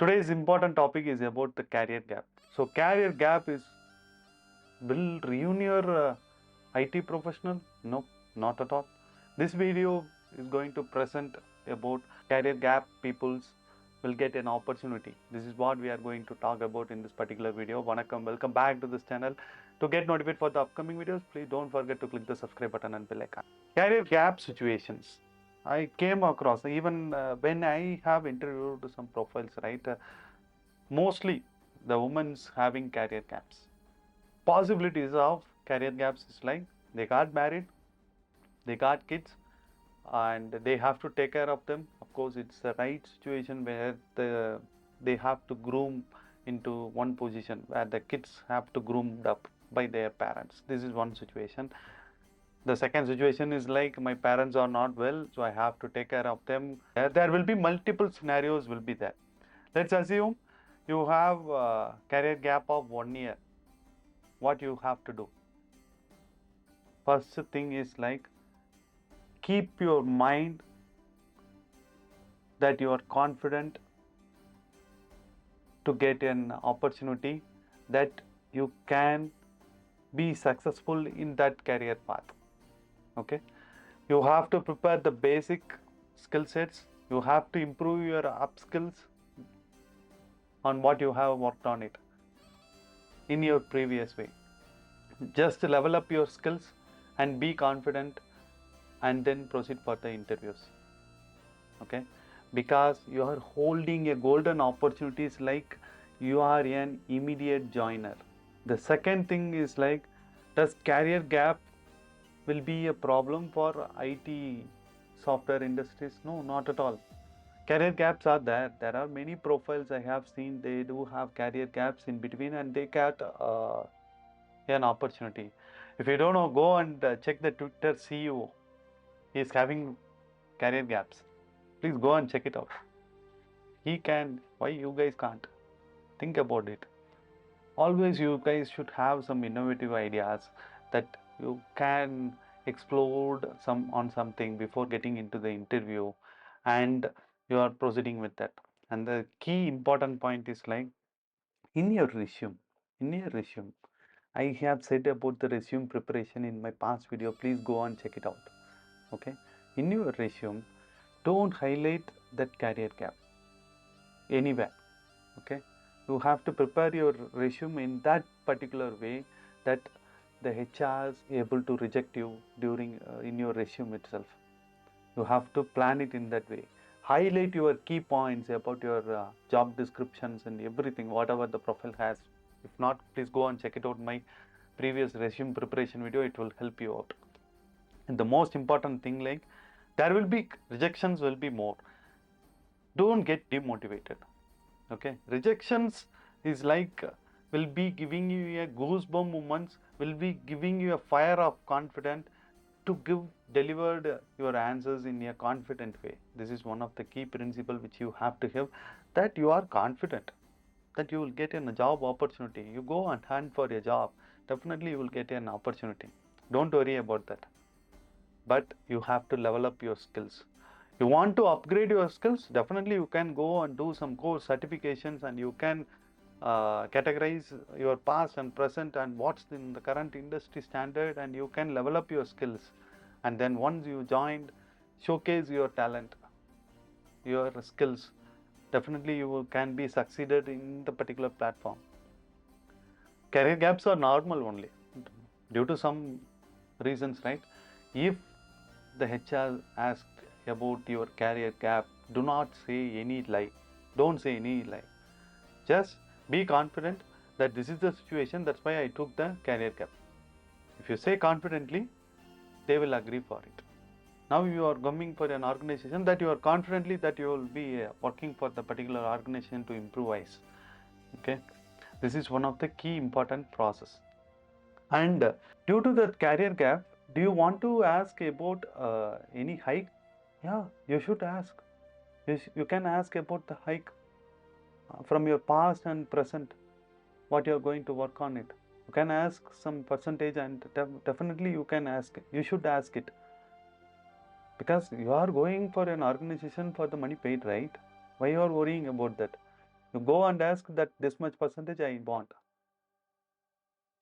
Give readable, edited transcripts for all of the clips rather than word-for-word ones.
Today's important topic is about the career gap. So career gap will ruin your IT professional? No, not at all. This video is going to present about career gap peoples will get an opportunity. This is what we are going to talk about in this particular video. Vanakkam, welcome back to this channel. To get notified for the upcoming videos, please don't forget to click the subscribe button and bell icon. Career gap situations. I came across even when I have interviewed some profiles, right? Mostly the women's having career gaps. Possibilities of career gaps is like they got married, they got kids, and they have to take care of them. Of course, it's the right situation where they have to groom into one position where the kids have to groomed up by their parents. This is one situation. The second situation is like my parents are not well, so I have to take care of them. There will be multiple scenarios will be there. Let's assume you have a career gap of 1 year. What you have to do? First thing is like keep your mind that you are confident to get an opportunity, that you can be successful in that career path. Okay, you have to prepare the basic skill sets. You have to improve your up skills on what you have worked on it in your previous way. Just level up your skills and be confident, and then proceed for the interviews. Okay, because you are holding a golden opportunities, like you are an immediate joiner. The second thing is like, does career gap will be a problem for IT software industries? No, not at all. Career gaps are there. There are many profiles I have seen, they do have career gaps in between and they get an opportunity. If you don't know, go and check the Twitter CEO. He is having career gaps. Please go and check it out. He can. Why you guys can't? Think about it. Always you guys should have some innovative ideas that you can explode on something before getting into the interview, and you are proceeding with that. And the key important point is like in your resume. I have said about the resume preparation in my past video. Please go and check it out. Okay. In your resume, don't highlight that career gap anywhere. Okay, you have to prepare your resume in that particular way that the HR is able to reject you during in your resume itself. You have to plan it in that way. Highlight your key points about your job descriptions and everything, whatever the profile has. If not, please go and check it out my previous resume preparation video. It will help you out. And the most important thing, like there will be rejections, will be more. Don't get demotivated. Okay, rejections is like will be giving you a goosebump moments, will be giving you a fire of confidence to delivered your answers in a confident way. This is one of the key principle which you have to have, that you are confident that you will get a job opportunity. You go and hunt for a job, definitely you will get an opportunity. Don't worry about that. But you have to level up your skills. You want to upgrade your skills, definitely you can go and do some course certifications, and you can categorize your past and present and what's in the current industry standard, and you can level up your skills. And then once you joined, showcase your talent, your skills. Definitely you can be succeeded in the particular platform. Career gaps are normal only due to some reasons, right? If the HR asked about your career gap, do not say any lie. Don't say any lie. Just be confident that this is the situation, that's why I took the career gap. If you say confidently, they will agree for it. Now you are coming for an organization that you are confidently that you will be working for the particular organization to improvise. Okay, this is one of the key important process. And due to that career gap, do you want to ask about any hike? Yeah, you should ask. You can ask about the hike from your past and present, what you are going to work on it. You can ask some percentage, and definitely you can ask. You should ask it, because you are going for an organization for the money paid, right? Why you are worrying about that? You go and ask that this much percentage I want.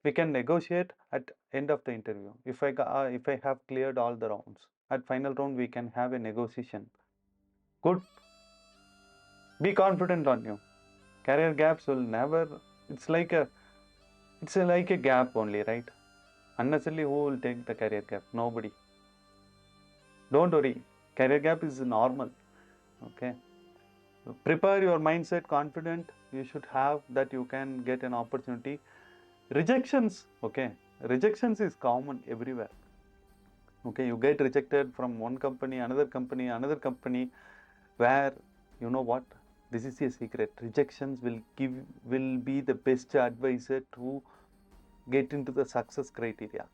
We can negotiate at end of the interview. If I have cleared all the rounds, at final round we can have a negotiation. Good. Be confident on you. Career gaps will never. It's like a gap only, right? Unnecessarily, who will take the career gap? Nobody. Don't worry. Career gap is normal. Okay. Prepare your mindset confident. You should have that you can get an opportunity. Rejections. Okay. Rejections is common everywhere. Okay. You get rejected from one company, another company, where you know what? This is a secret. Rejections will be the best advisor to get into the success criteria.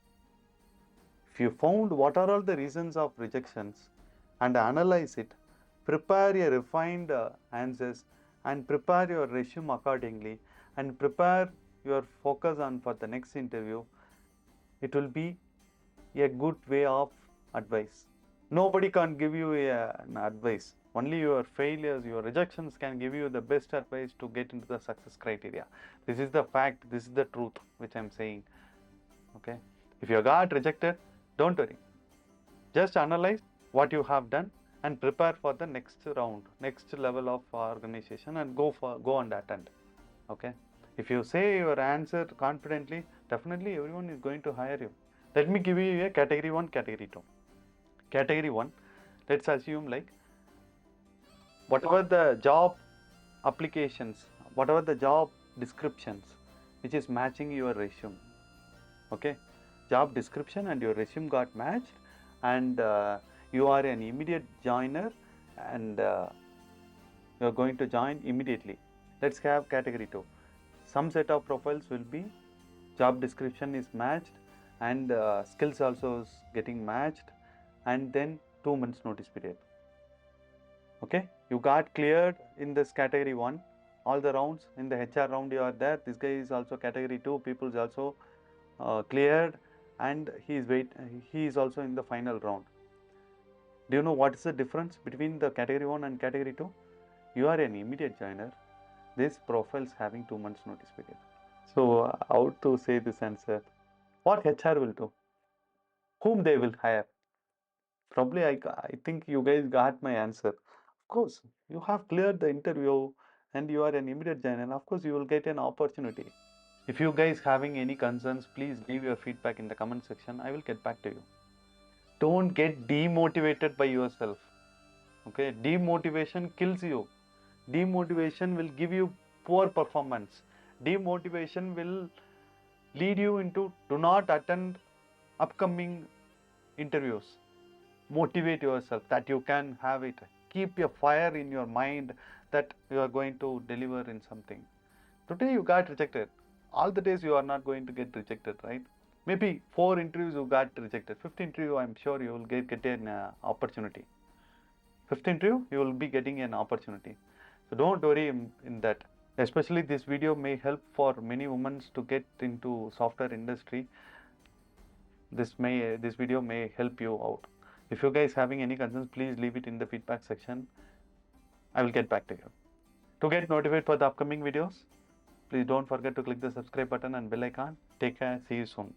If you found what are all the reasons of rejections and analyze it, prepare your refined answers and prepare your resume accordingly and prepare your focus on for the next interview, it will be a good way of advice. Nobody can give you an advice. Only your failures, your rejections can give you the best advice to get into the success criteria. This is the fact, this is the truth which I'm saying. Okay. If you got rejected, don't worry. Just analyze what you have done and prepare for the next round, next level of organization and go on that end. Okay. If you say your answer confidently, definitely everyone is going to hire you. Let me give you a category 1, category 2. Category 1, let's assume like whatever the job applications, whatever the job descriptions which is matching your resume. Okay, job description and your resume got matched, and you are an immediate joiner and you are going to join immediately. Let's have category 2. Some set of profiles will be job description is matched and skills also is getting matched, and then 2 months notice period. Okay, you got cleared in this category 1, all the rounds. In the HR round you are there. This guy is also category 2, people is also cleared, and he is also in the final round. Do you know what is the difference between the category 1 and category 2? You are an immediate joiner. This profile is having 2 months notice period. So how to say this answer? What HR will do? Whom they will hire? Probably I think you guys got my answer. Of course, you have cleared the interview and you are an immediate joiner. Of course, you will get an opportunity. If you guys having any concerns, please leave your feedback in the comment section. I will get back to you. Don't get demotivated by yourself. Okay, demotivation kills you. Demotivation will give you poor performance. Demotivation will lead you into do not attend upcoming interviews. Motivate yourself that you can have it. Keep a fire in your mind that you are going to deliver in something. Today you got rejected. All the days you are not going to get rejected, right? Maybe 4 interviews you got rejected. 5th interview I'm sure you will get an opportunity. 5th interview you will be getting an opportunity. So don't worry in that. Especially this video may help for many women to get into software industry. This video may help you out. If you guys having any concerns, please leave it in the feedback section. I will get back to you. To get notified for the upcoming videos, please don't forget to click the subscribe button and bell icon. Take care. See you soon.